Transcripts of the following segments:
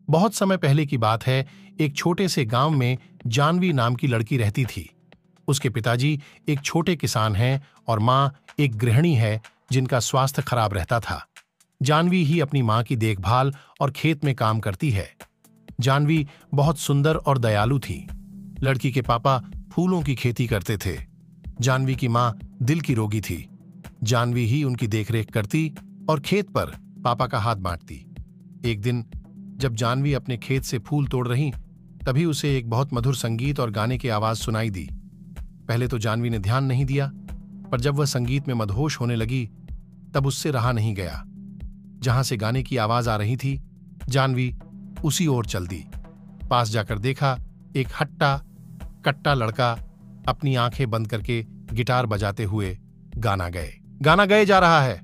बहुत समय पहले की बात है। एक छोटे से गांव में जानवी नाम की लड़की रहती थी। उसके पिताजी एक छोटे किसान हैं और माँ एक गृहिणी है जिनका स्वास्थ्य खराब रहता था। जानवी ही अपनी माँ की देखभाल और खेत में काम करती है। जानवी बहुत सुंदर और दयालु थी। लड़की के पापा फूलों की खेती करते थे। जानवी की माँ दिल की रोगी थी। जानवी ही उनकी देखरेख करती और खेत पर पापा का हाथ बांटती। एक दिन जब जानवी अपने खेत से फूल तोड़ रही, तभी उसे एक बहुत मधुर संगीत और गाने की आवाज सुनाई दी। पहले तो जानवी ने ध्यान नहीं दिया, पर जब वह संगीत में मदहोश होने लगी, तब उससे रहा नहीं गया। जहां से गाने की आवाज आ रही थी, जानवी उसी ओर चल दी। पास जाकर देखा, एक हट्टा कट्टा लड़का अपनी आंखें बंद करके गिटार बजाते हुए गाना गाए जा रहा है।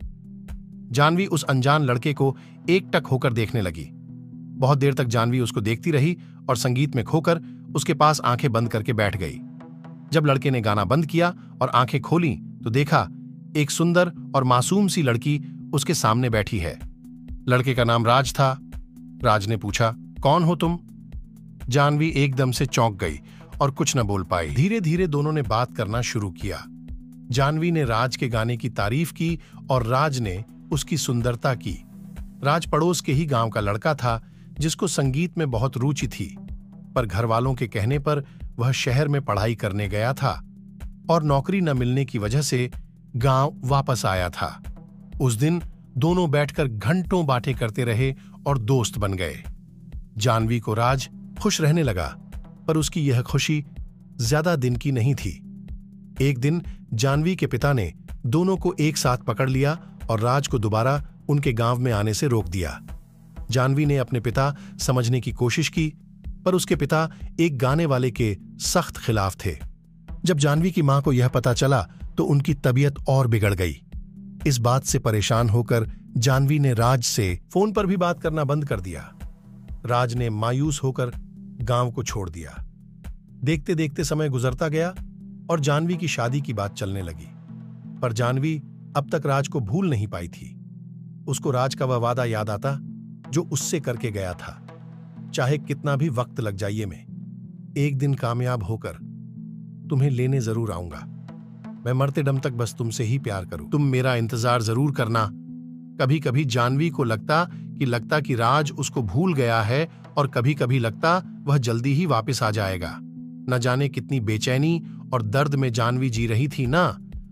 जानवी उस अनजान लड़के को एकटक होकर देखने लगी। बहुत देर तक जानवी उसको देखती रही और संगीत में खोकर उसके पास आंखें बंद करके बैठ गई। जब लड़के ने गाना बंद किया और आंखें खोली तो देखा एक सुंदर और मासूम सी लड़की उसके सामने बैठी है। लड़के का नाम राज था। राज ने पूछा, कौन हो तुम? जानवी एकदम से चौंक गई और कुछ न बोल पाई। धीरे धीरे दोनों ने बात करना शुरू किया। जानवी ने राज के गाने की तारीफ की और राज ने उसकी सुंदरता की। राज पड़ोस के ही गांव का लड़का था जिसको संगीत में बहुत रुचि थी, पर घर वालों के कहने पर वह शहर में पढ़ाई करने गया था और नौकरी न मिलने की वजह से गांव वापस आया था। उस दिन दोनों बैठकर घंटों बातें करते रहे और दोस्त बन गए। जानवी को राज खुश रहने लगा, पर उसकी यह खुशी ज्यादा दिन की नहीं थी। एक दिन जानवी के पिता ने दोनों को एक साथ पकड़ लिया और राज को दोबारा उनके गांव में आने से रोक दिया। जानवी ने अपने पिता समझने की कोशिश की, पर उसके पिता एक गाने वाले के सख्त खिलाफ थे। जब जानवी की मां को यह पता चला तो उनकी तबीयत और बिगड़ गई। इस बात से परेशान होकर जानवी ने राज से फोन पर भी बात करना बंद कर दिया। राज ने मायूस होकर गांव को छोड़ दिया। देखते देखते समय गुजरता गया और जानवी की शादी की बात चलने लगी, पर जानवी अब तक राज को भूल नहीं पाई थी। उसको राज का वह वादा याद आता जो उससे करके गया था, चाहे कितना भी वक्त लग जाइए, मैं एक दिन कामयाब होकर तुम्हें लेने जरूर आऊंगा। मैं मरते दम तक बस तुमसे ही प्यार करूं, तुम मेरा इंतजार जरूर करना। कभी कभी जानवी को लगता कि राज उसको भूल गया है और कभी कभी लगता वह जल्दी ही वापस आ जाएगा। न जाने कितनी बेचैनी और दर्द में जानवी जी रही थी। ना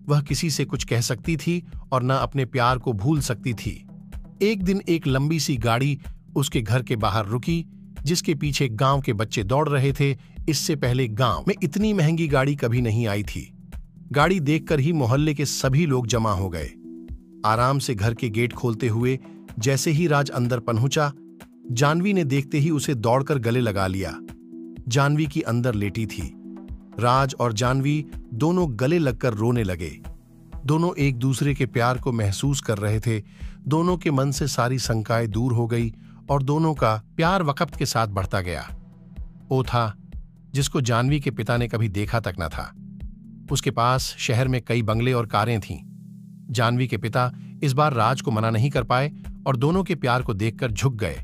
वह किसी से कुछ कह सकती थी और न अपने प्यार को भूल सकती थी। एक दिन एक लंबी सी गाड़ी उसके घर के बाहर रुकी, जिसके पीछे गांव के बच्चे दौड़ रहे थे। इससे पहले गांव में इतनी महंगी गाड़ी कभी नहीं आई थी। गाड़ी देखकर ही मोहल्ले के सभी लोग जमा हो गए। आराम से घर के गेट खोलते हुए जैसे ही राज अंदर पहुंचा, जानवी ने देखते ही उसे दौड़कर गले लगा लिया। जानवी की अंदर लेटी थी। राज और जानवी दोनों गले लगकर रोने लगे। दोनों एक दूसरे के प्यार को महसूस कर रहे थे। दोनों के मन से सारी शंकाएं दूर हो गई और दोनों का प्यार वक्त के साथ बढ़ता गया। वो था जिसको जानवी के पिता ने कभी देखा तक न था। उसके पास शहर में कई बंगले और कारें थीं। जानवी के पिता इस बार राज को मना नहीं कर पाए और दोनों के प्यार को देखकर झुक गए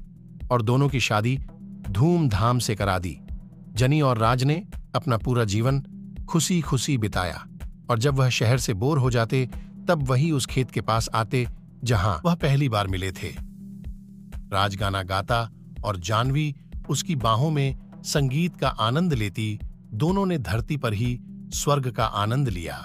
और दोनों की शादी धूमधाम से करा दी। जनी और राज ने अपना पूरा जीवन खुशी खुशी बिताया और जब वह शहर से बोर हो जाते तब वही उस खेत के पास आते जहां वह पहली बार मिले थे। राज गाना गाता और जानवी उसकी बाहों में संगीत का आनंद लेती। दोनों ने धरती पर ही स्वर्ग का आनंद लिया।